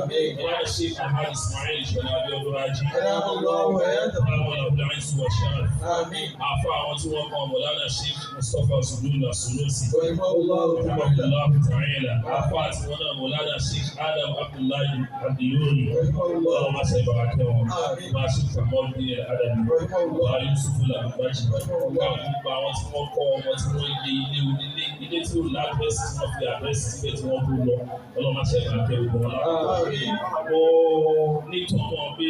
وعلى الشيخ محمد اسماعيل شنابي ابراجي أدام الله حياته وعلى ابو العز والشرف آمين عفا وتوقع مولانا الشيخ مصطفى سدود السلوسي رحمه الله رحمه تعالى الله تعالى عفا وانا مولانا الشيخ ادم عبد الله الديوري رحمه الله اللهم صل وسلم آمين ما شئت مولد الادبي رحمه الله ويوسف الابراجي gbogbo àwọn tí wọ́n kọ́ ọmọ tí wọ́n ilé ilé onílé ilé tí ó lágbẹ́sì tí wọ́n fi àgbẹ́sì síbẹ̀ tí wọ́n tó lọ ọlọ́mọ ṣẹ̀dá kẹrù wọn lápá. آمين Mo ní tọ́mọ̀ pé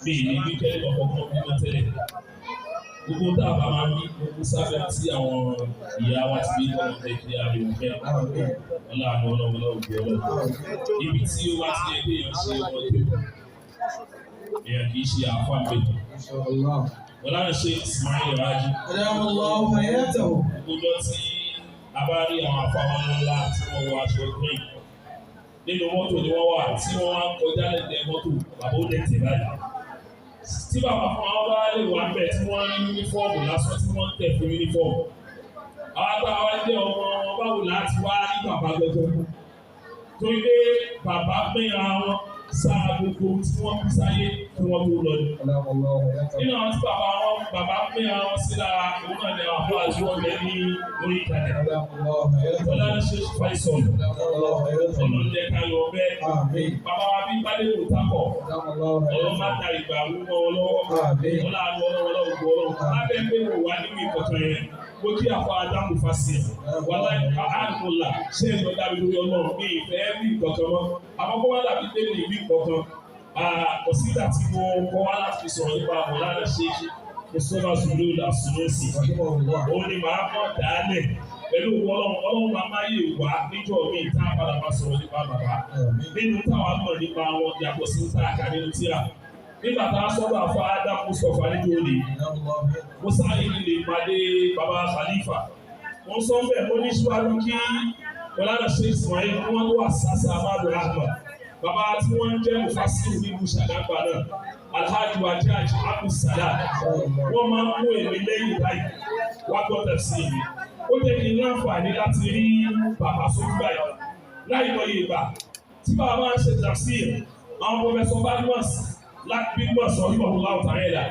mi ní bí kẹ́lẹ́ ọ̀kọ̀ọ̀kan bí wọ́n tẹ́lẹ̀. Gbogbo tá a bá máa ní gbogbo sábẹ́ tí àwọn ìyá wa ti bí tọ́mọ̀ tẹ́ kí a lè wù kẹ́. Ọlọ́run ọlọ́run ògbé ọlọ́run. Ibi tí ó bá ti yẹ pé èèyàn ṣe ọmọ tó èèyàn kì í ṣe àfáà méjì. إن شاء الله Wọ́n lára ṣe Ismail Raji. أدام الله حياته Gbogbo tí a bá rí àwọn afáwọn ńlá tí wọ́n wọ aṣọ green nínú mọ́tò ni wọ́n wà tí wọ́n wá kọjá lẹ́gbẹ̀ẹ́ mọ́tò bàbá ó lẹ́tẹ̀ báyìí. Tí bàbá fún àwọn bá lè wà bẹ̀ tí wọ́n rí yúnífọ́ọ̀mù lásán tí wọ́n tẹ̀ fún yúnífọ́ọ̀mù. Àwọn àgbà wa jẹ́ ọmọ wọn báwo láti wá rí bàbá gbẹgbẹ. Torí pé bàbá gbéra wọn sáà gbogbo tí wọ́n fi sáyé kí wọ́n tó lọ ní. أدام الله حياته Nínú àwọn tí bàbá gbéra wọn sí lára òun náà ni àwọn àjọ ọ̀lẹ́ ní orí ìkàlẹ̀. أدام الله حياته Ọlá ń ṣe Faisal. أدام الله حياته Ọlọ́dẹ ká lọ bẹ́ẹ̀. آمين Bàbá wa bí Bádé kò takọ̀. أدام الله Ọlọ́run má حياته da ìgbà wúwo wọn lọ́wọ́. آمين Ọlá àlọ́ ọlọ́run ọlọ́run. Lábẹ́ pé wò wá nínú ìkọ̀kan yẹn. Mo kí àfọ Adámù Fásì. Wàlá àánúlà ṣé ìlọ dábí lórí ọlọ́run ní ìfẹ́ ní ìkọ̀kan mọ́. Àwọn kọ́ wá dàbí pé ní ìlú ìkọ̀kan. Kọ̀sídà tí mo kọ́ wá láti sọ̀rọ̀ nípa Mọ̀lánà Ṣéèkì. Mùsùlùmá Sùlù Làsùlùsì. رحمه الله Òun ni màá kọ́ dálẹ̀. Pẹ̀lú ọlọ́run máa máa yè wá níjọ́ mi tá a padà máa sọ̀rọ̀ nípa bàbá. آمين Nínú táwa mọ̀ nípa wọn yàtọ̀ sí tá a kà nínú tíra. Nígbà tá a sọ́dọ̀ àfọ Adam Mustapha níjọ́ òní, أدام الله حياته mo sáré nílé ìpàdé bàbá Khalifa. Wọ́n sọ bẹ́ẹ̀ mo ní síwájú kí Mọ̀lánà Sheikh Ismail kí wọ́n tó wà sásà Amadu Ahmad. Bàbá tí wọ́n ń jẹ́ Mufasiru nílùú Ṣàdágbà náà, Alhaji Wajaj Abdulsalam. Wọ́n máa ń mú èmi lẹ́yìn báyìí wá gbọ́ tẹ̀sí mi. Ó jẹ́ kí n ní àǹfààní láti rí bàbá sójú báyìí. Láì lọ yé ìgbà tí bàbá máa ń ṣe tafsir, àwọn pọfẹsọ Badmus láti Badmus ọ̀yọ́ ọ̀hún láwùjọ ayẹyẹ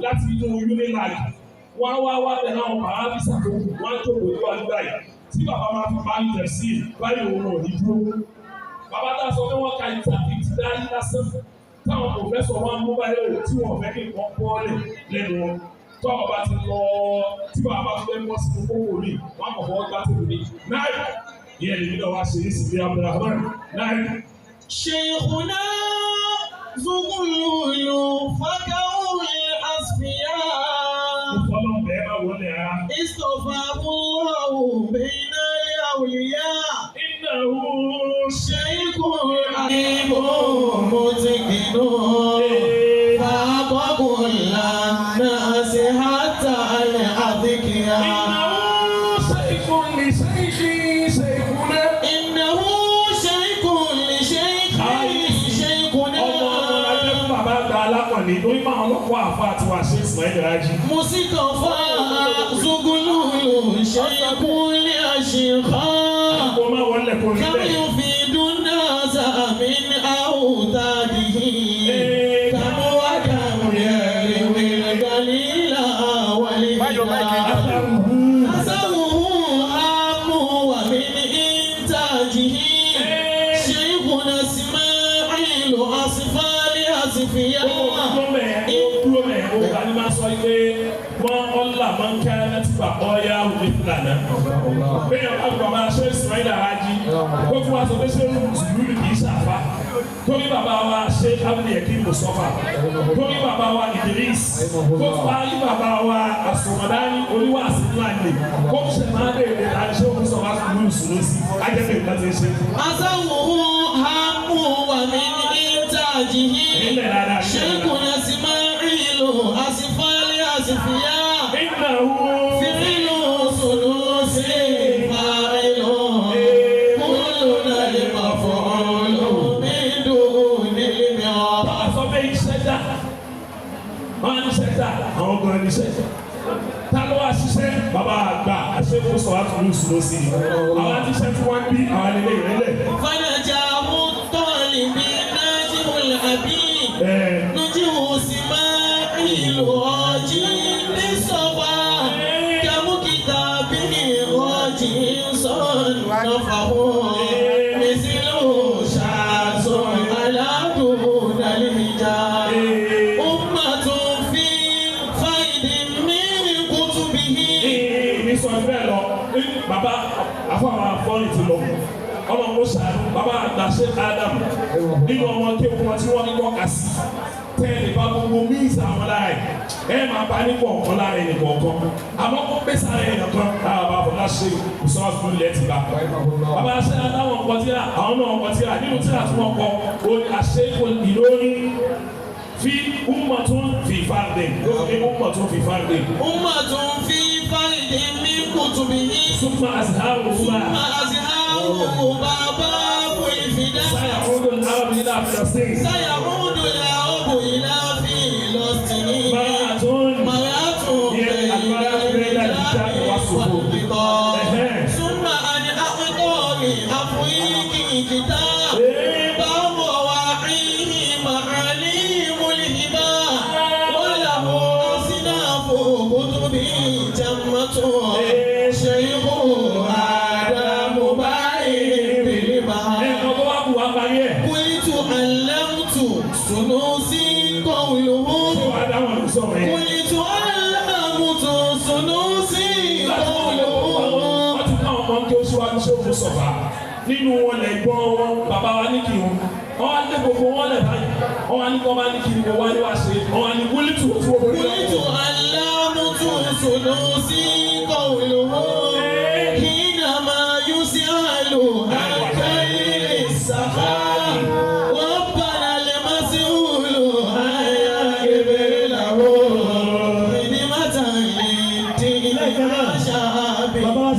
láti inú Unilag. Wọ́n wá tẹ̀lé àwọn pàrábísà tó kù, wọ́n á jókòó níwájú báyìí. Tí bàbá máa fi parí tẹ̀sí báyìí òun ò ní dúró. Bàbá tá a sọ pé wọ́n ka ìtìdáyé lásán. Táwọn pòfẹ́sọ̀ wọn mú báyìí rò tí wọ́n fẹ́ kí nǹkan bọ́ọ̀lẹ̀ lẹ́nu wọn. Tó àwọn bá ti lọ tí bàbá bá fẹ́ mọ́ sí gbogbo rí, wọ́n kọ̀ fọwọ́ gbá tòun ní. Náà ìyẹn lè ní lọ́wọ́ ṣe ní síbi Abdulrahman. Náà شيخنا زغلول فكون الأصفياء fọlọ́ bẹ́ẹ̀ bá wọlé ara. اصطفاه الله بين الأولياء Innahu شيخ عليم متقن فأعطى كل الناس حتى الأذكياء shaykhun li shaykhi shaykhuna. إنه شيخ لشيخه شيخنا Bàbá gba alákọ̀ọ́ni lórí máa ọlọ́pàá àfa àti wàá ṣe Ismail Raji. مصطفى زغلول شيخ لأشيخاء Kó má wọlé kó rí كم bẹ́ẹ̀. يفيد الناس من أوتاده كم وكم يروي القليل والهدى حسبه عام ومن إنتاجه شيخنا إسماعيل أصفى لأصفياء Dúró mẹ́ o kà ní máa sọ pé wọ́n ọ̀là máa ń ká láti gbà ọ̀yá òwe fúlànà. Bẹ́ẹ̀ ọ̀gá bàbá ṣé Ismail Raji kó fún wa sọ pé ṣé Mùsùlùmí kì í ṣàfà. Tóbi bàbá wa ṣé Abdul Yakin Mustafa. Tóbi bàbá wa Idris. Kó fún wa yí bàbá wa Àsùnmọ̀dání oníwàásí ńlá ni. Kó fún ṣẹ̀ máa bèèrè àṣẹ òkúsọ̀wá Mùsùlùmí ajẹ́bẹ̀ ìgbà tí ń ṣe. حسبه عام ومن إنتاجه شيخنا إسماعيل أصفى لأصفياء Innahu فعل ثلث فاعل كلنا المفعول من دون المعرض sọ pé iṣẹ́ dá wọ́n á ní iṣẹ́ dá àwọn ọgbọ̀n ní iṣẹ́ ta ló wá ṣiṣẹ́ bàbá àgbà àṣẹ́kù sọ àtúntò ìṣòro sí i àwọn àti iṣẹ́ tí wọ́n bí àwọn ilé ìrẹ́lẹ̀. فنجاه الطالب ṣe Adam nínú ọmọ tí wọ́n ní kọ́ka sí tẹ́lẹ̀ bá gbogbo míìsì àwọn lára ẹ̀ máa bá ní kọ̀ọ̀kan lára ẹ̀ kọ̀ọ̀kan àmọ́ kó pèsè ara ẹ̀ nìkan bàbá bọ̀dá ṣe ìṣọ́wá fún ilẹ̀ ti bá. bàbá ṣe adáwọn nǹkan tí àwọn náà nǹkan tí nínú tí àti wọn kọ òní àṣẹ ìlórí fi ummatun fi fardin ummatun fi fardin. ummatun fi fardin min kutubihi. summa azharuhu bàbá fún ìfidá. sayaudu al-arab ila Filastin. sayaudu al-arab ila Filastin. maratun yẹ al-maratu bayna al-kitabi was-sufuf. summa an aqdari afwiki kitab. báwo wà ìhì ma'alimul hiba. walahu asnafu kutubi jammatun. shaykhu Adamu قلت علمت سنوسي قوله قلت علمت سنوسي قوله nínú wọn lè gbọ́ wọn bàbá wa ní kí wọn wá lé gbogbo wọn lè báyìí wọn wá ní kí wọn bá ní kí wọn wá ní wá ṣe wọn wá ní wúlítù tí wọn bọ̀ ní wọn. قلت علمت سنوسي